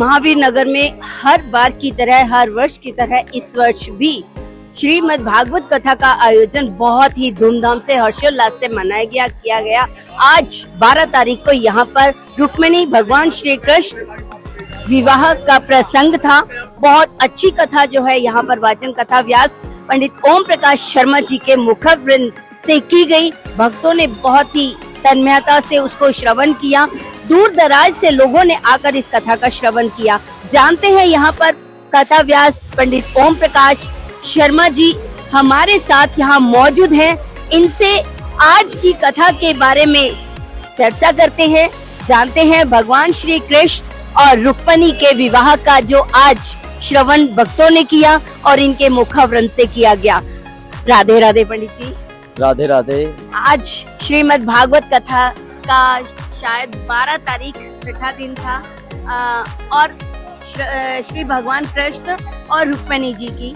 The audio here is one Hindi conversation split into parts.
महावीर नगर में हर बार की तरह, हर वर्ष की तरह इस वर्ष भी श्रीमद् भागवत कथा का आयोजन बहुत ही धूमधाम से, हर्षोल्लास से मनाया किया गया। आज 12 तारीख को यहाँ पर रुक्मिणी भगवान श्री कृष्ण विवाह का प्रसंग था। बहुत अच्छी कथा जो है यहाँ पर वाचन कथा व्यास पंडित ओम प्रकाश शर्मा जी के मुखवृंद से की गई। भक्तों ने बहुत ही तन्मयता से उसको श्रवण किया। दूर दराज से लोगों ने आकर इस कथा का श्रवण किया। जानते हैं यहाँ पर कथा व्यास पंडित ओम प्रकाश शर्मा जी हमारे साथ यहाँ मौजूद हैं। इनसे आज की कथा के बारे में चर्चा करते हैं, जानते हैं भगवान श्री कृष्ण और रुक्मिणी के विवाह का जो आज श्रवण भक्तों ने किया और इनके मुखावरण से किया गया। राधे राधे पंडित जी। राधे राधे। आज श्रीमद् भागवत कथा का शायद 12 तारीख छठा दिन था और श्री भगवान कृष्ण और रुक्मिणी जी की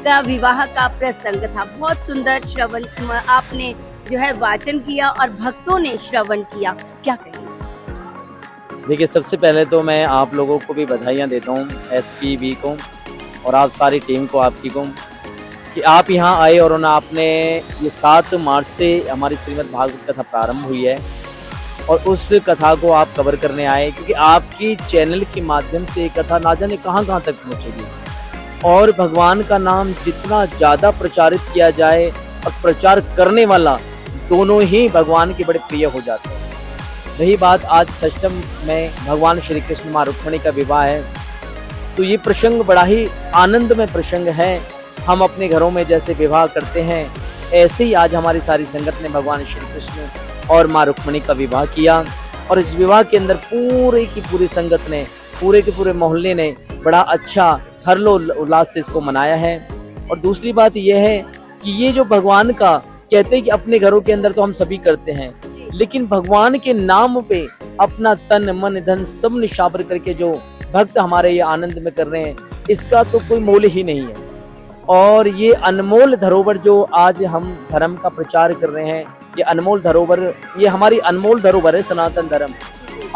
का विवाह का प्रसंग था। बहुत सुंदर श्रवण आपने जो है वाचन किया और भक्तों ने श्रवण किया, क्या कहेंगे? देखिए, सबसे पहले तो मैं आप लोगों को भी बधाइयाँ देता हूँ, SPV को और आप सारी टीम को, आपकी को, कि आप यहाँ आए और आपने ये 7 मार्च से हमारी श्रीमद् भागवत कथा प्रारंभ हुई है और उस कथा को आप कवर करने आए, क्योंकि आपकी चैनल के माध्यम से ये कथा ना जाने कहाँ तक पहुँचेगी और भगवान का नाम जितना ज़्यादा प्रचारित किया जाए और प्रचार करने वाला दोनों ही भगवान के बड़े प्रिय हो जाते हैं। रही बात आज षष्ठम में भगवान श्री कृष्ण माँ रुक्मिणी का विवाह है, तो ये प्रसंग बड़ा ही आनंदमय प्रसंग है। हम अपने घरों में जैसे विवाह करते हैं ऐसे ही आज हमारी सारी संगत ने भगवान श्री कृष्ण और माँ रुक्मिणी का विवाह किया और इस विवाह के अंदर पूरे की पूरी संगत ने, पूरे के पूरे मोहल्ले ने बड़ा अच्छा हर्षोल्लास से इसको मनाया है। और दूसरी बात यह है कि ये जो भगवान का कहते हैं कि अपने घरों के अंदर तो हम सभी करते हैं, लेकिन भगवान के नाम पे अपना तन मन धन सब निशावर करके जो भक्त हमारे ये आनंद में कर रहे हैं, इसका तो कोई मोल ही नहीं है। और ये अनमोल धरोहर जो आज हम धर्म का प्रचार कर रहे हैं, ये अनमोल धरोहर, ये हमारी अनमोल धरोहर है सनातन धर्म।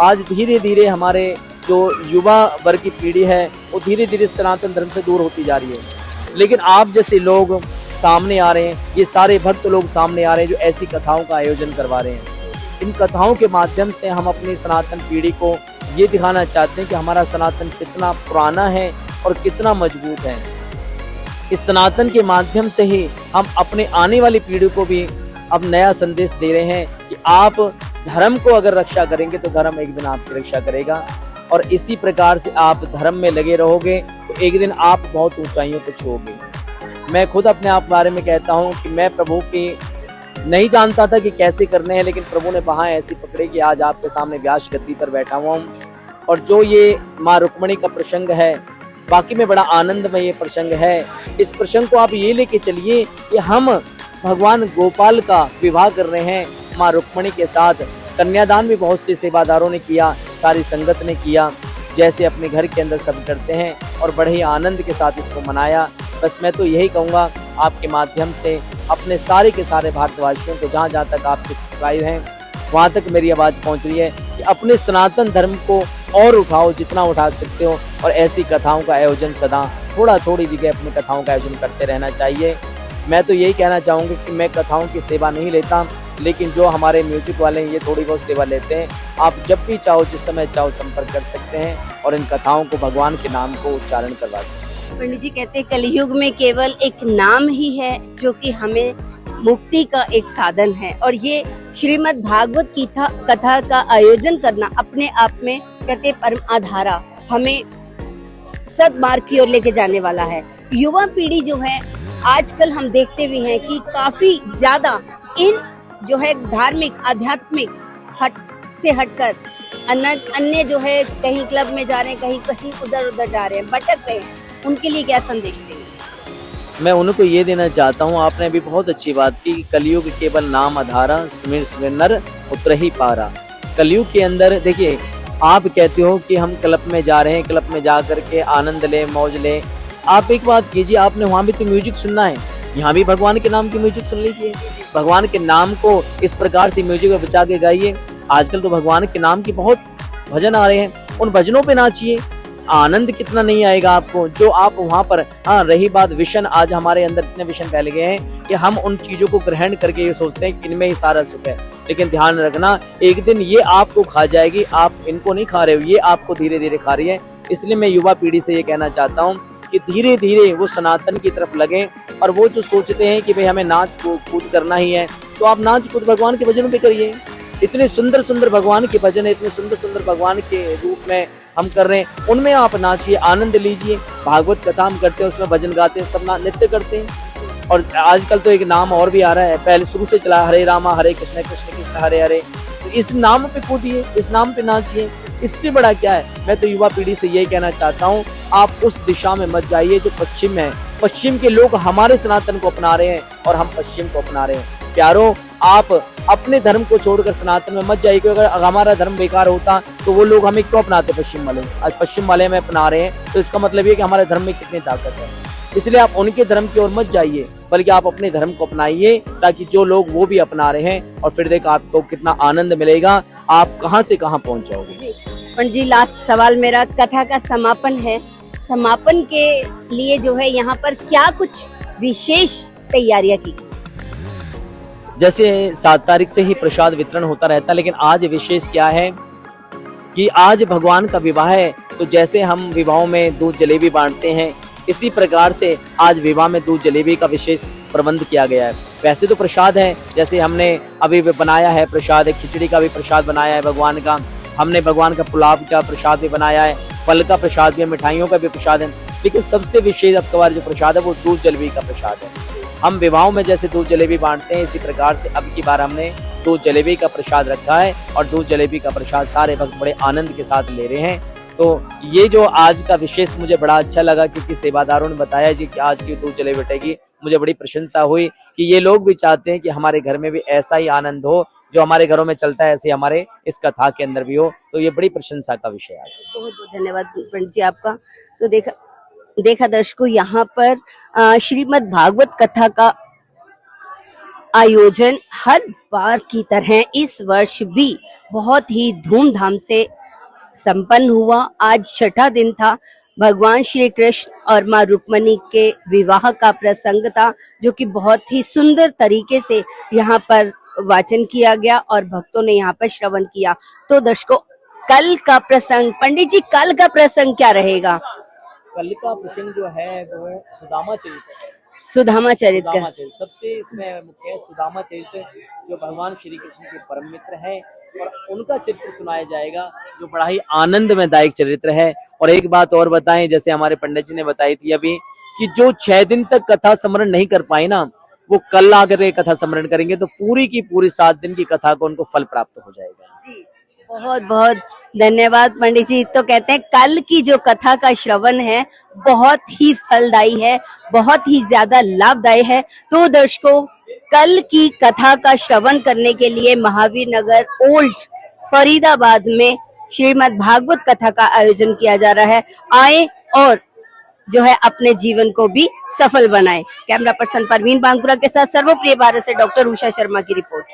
आज धीरे धीरे हमारे जो युवा वर्ग की पीढ़ी है वो धीरे धीरे सनातन धर्म से दूर होती जा रही है, लेकिन आप जैसे लोग सामने आ रहे हैं, ये सारे भक्त लोग सामने आ रहे हैं जो ऐसी कथाओं का आयोजन करवा रहे हैं। इन कथाओं के माध्यम से हम अपनी सनातन पीढ़ी को ये दिखाना चाहते हैं कि हमारा सनातन कितना पुराना है और कितना मजबूत है। इस सनातन के माध्यम से ही हम अपने आने वाली पीढ़ी को भी अब नया संदेश दे रहे हैं कि आप धर्म को अगर रक्षा करेंगे तो धर्म एक दिन आपकी रक्षा करेगा और इसी प्रकार से आप धर्म में लगे रहोगे तो एक दिन आप बहुत ऊंचाइयों पर छूओगे। मैं खुद अपने आप बारे में कहता हूँ कि मैं प्रभु की नहीं जानता था कि कैसे करने हैं, लेकिन प्रभु ने बाहें ऐसी पकड़ी कि आज आपके सामने व्यास गद्दी पर बैठा हुआ हूँ। और जो ये माँ रुक्मिणी का प्रसंग है, बाकी में बड़ा आनंदमय ये प्रसंग है। इस प्रसंग को आप ये लेके चलिए कि हम भगवान गोपाल का विवाह कर रहे हैं माँ रुक्मिणी के साथ। कन्यादान भी बहुत से सेवादारों ने किया, सारी संगत ने किया, जैसे अपने घर के अंदर सब करते हैं और बड़े ही आनंद के साथ इसको मनाया। बस मैं तो यही कहूँगा आपके माध्यम से अपने सारे के सारे भारतवासियों को, जहाँ जहाँ तक आपके सब्सक्राइब हैं वहाँ तक मेरी आवाज़ पहुँच रही है कि अपने सनातन धर्म को और उठाओ जितना उठा सकते हो और ऐसी कथाओं का आयोजन सदा थोड़ी जगह अपनी कथाओं का आयोजन करते रहना चाहिए। मैं तो यही कहना चाहूँगी कि मैं कथाओं की सेवा नहीं लेता, लेकिन जो हमारे म्यूजिक वाले हैं ये थोड़ी बहुत सेवा लेते हैं। आप जब भी चाहो, जिस समय चाहो संपर्क कर सकते हैं और इन कथाओं को भगवान के नाम को उच्चारण करवा सकते हैं। पंडित जी कहते हैं कलयुग में केवल एक नाम ही है जो कि हमें मुक्ति का एक साधन है और ये श्रीमद् भागवत की कथा का आयोजन करना अपने आप में कहते परम आधारा हमें सद्मार्ग की ओर लेके जाने वाला है। युवा पीढ़ी जो है आजकल हम देखते भी हैं कि काफी ज्यादा इन जो है धार्मिक आध्यात्मिक से हटकर अन्य जो है कहीं क्लब में जा रहे हैं, कहीं उधर जा रहे हैं, भटक गए हैं। उनके लिए क्या संदेश देंगे? मैं उनको ये देना चाहता हूँ, आपने भी बहुत अच्छी बात की, कलयुग केवल नाम आधारा, सुमिर सुमिर नर उतर ही पारा। कलयुग के अंदर देखिए, आप कहते हो कि हम क्लब में जा रहे हैं, क्लब में जा करके आनंद लें, मौज लें। आप एक बात कीजिए, आपने वहाँ भी तो म्यूजिक सुनना है, यहाँ भी भगवान के नाम की म्यूजिक सुन लीजिए। भगवान के नाम को इस प्रकार से म्यूजिक में बचा के गाइए। आजकल तो भगवान के नाम की बहुत भजन आ रहे हैं, उन भजनों पे नाचिए। आनंद कितना नहीं आएगा आपको जो आप वहां पर। हाँ, रही बात विशन, आज हमारे अंदर इतने विशन फैल गए हैं कि हम उन चीजों को ग्रहण करके ये सोचते हैं कि इनमें ही सारा सुख है, लेकिन ध्यान रखना एक दिन ये आपको खा जाएगी। आप इनको नहीं खा रहे हो, ये आपको धीरे धीरे खा रही है। इसलिए मैं युवा पीढ़ी से ये कहना चाहता हूँ कि धीरे धीरे वो सनातन की तरफ लगें, और वो जो सोचते हैं कि भाई हमें नाच कूद करना ही है, तो आप नाच कूद भगवान के भजनों पे करिए। इतने सुंदर सुंदर भगवान के भजन है, इतने सुंदर सुंदर भगवान के रूप में हम कर रहे हैं, उनमें आप नाचिए, आनंद लीजिए। भागवत कथा हम करते हैं, उसमें भजन गाते हैं, सब नृत्य करते हैं। और आजकल तो एक नाम और भी आ रहा है, पहले शुरू से चला, हरे रामा हरे कृष्ण कृष्ण कृष्ण हरे हरे। तो इस नाम पे कूदिए, इस नाम पे नाचिए, इससे बड़ा क्या है। मैं तो युवा पीढ़ी से यही कहना चाहता हूँ, आप उस दिशा में मत जाइए जो पश्चिम है। पश्चिम के लोग हमारे सनातन को अपना रहे हैं और हम पश्चिम को अपना रहे हैं। प्यारो, आप अपने धर्म को छोड़कर सनातन में मत जाइए, क्योंकि अगर हमारा धर्म बेकार होता तो वो लोग हमें क्यों अपनाते पश्चिम वाले। आज पश्चिम वाले में अपना रहे हैं, तो इसका मतलब ये कि हमारे धर्म में कितनी ताकत है। इसलिए आप उनके धर्म की ओर मत जाइए, बल्कि आप अपने धर्म को अपनाइए, ताकि जो लोग वो भी अपना रहे हैं, और फिर देखो आपको कितना आनंद मिलेगा, आप कहां से कहां पहुंच जाओगे। पंडित जी, लास्ट सवाल मेरा, कथा का समापन है, समापन के लिए जो है यहाँ पर क्या कुछ विशेष तैयारियां की? जैसे 7 तारीख से ही प्रसाद वितरण होता रहता है, लेकिन आज विशेष क्या है कि आज भगवान का विवाह है, तो जैसे हम विवाहों में दूध जलेबी बांटते हैं, इसी प्रकार से आज विवाह में दूध जलेबी का विशेष प्रबंध किया गया है। वैसे तो प्रसाद है, जैसे हमने अभी बनाया है प्रसाद, खिचड़ी का भी प्रसाद बनाया है भगवान का, हमने भगवान का पुलाव का प्रसाद भी बनाया है, फल का प्रसाद भी, मिठाइयों का भी प्रसाद है, लेकिन सबसे विशेष अब का जो प्रसाद है वो दूध जलेबी का प्रसाद है। हम विवाहों में जैसे दूध जलेबी बांटते हैं, इसी प्रकार से अब की बार हमने दूध जलेबी का प्रसाद रखा है, और दूध जलेबी का प्रसाद सारे भक्त बड़े आनंद के साथ ले रहे हैं। तो ये जो आज का विशेष मुझे बड़ा अच्छा लगा, क्योंकि सेवादारों ने बताया जी कि आज की दूध जलेबी बटेगी, मुझे बड़ी प्रशंसा हुई कि ये लोग भी चाहते हैं कि हमारे घर में भी ऐसा ही आनंद हो, जो हमारे घरों में चलता है ऐसे हमारे इस कथा के अंदर भी हो। तो ये बड़ी प्रशंसा का विषय आज। बहुत बहुत धन्यवाद पंडित जी आपका। तो देखा दर्शकों, यहाँ पर श्रीमद् भागवत कथा का आयोजन हर बार की तरह इस वर्ष भी बहुत ही धूमधाम से संपन्न हुआ। आज छठा दिन था, भगवान श्री कृष्ण और माँ रुक्मणी के विवाह का प्रसंग था, जो कि बहुत ही सुंदर तरीके से यहाँ पर वाचन किया गया और भक्तों ने यहाँ पर श्रवण किया। तो दर्शकों, कल का प्रसंग, पंडित जी कल का प्रसंग क्या रहेगा? कल का प्रसंग जो है वो सुदामा चरित्र है। सुदामा चरित्र सुदामा चरित्र सबसे इसमें मुख्य है। सुदामा चरित्र जो भगवान श्री कृष्ण के परम मित्र हैं, और उनका चरित्र सुनाया जाएगा, जो बड़ा ही आनंदमयदायक चरित्र है। और एक बात और बताएं, जैसे हमारे पंडित जी ने बताई थी अभी, कि जो 6 दिन तक कथा स्मरण नहीं कर पाए ना, वो कल आकर के कथा स्मरण करेंगे, तो पूरी की पूरी 7 दिन की कथा को उनको फल प्राप्त हो जाएगा। जी, बहुत बहुत धन्यवाद पंडित जी। तो कहते हैं कल की जो कथा का श्रवण है बहुत ही फलदायी है, बहुत ही ज्यादा लाभदायी है। तो दर्शकों, कल की कथा का श्रवण करने के लिए महावीर नगर ओल्ड फरीदाबाद में श्रीमद् भागवत कथा का आयोजन किया जा रहा है। आए और जो है अपने जीवन को भी सफल बनाए। कैमरा पर्सन परवीन बांकुरा के साथ सर्वप्रिय भारत से डॉक्टर उषा शर्मा की रिपोर्ट।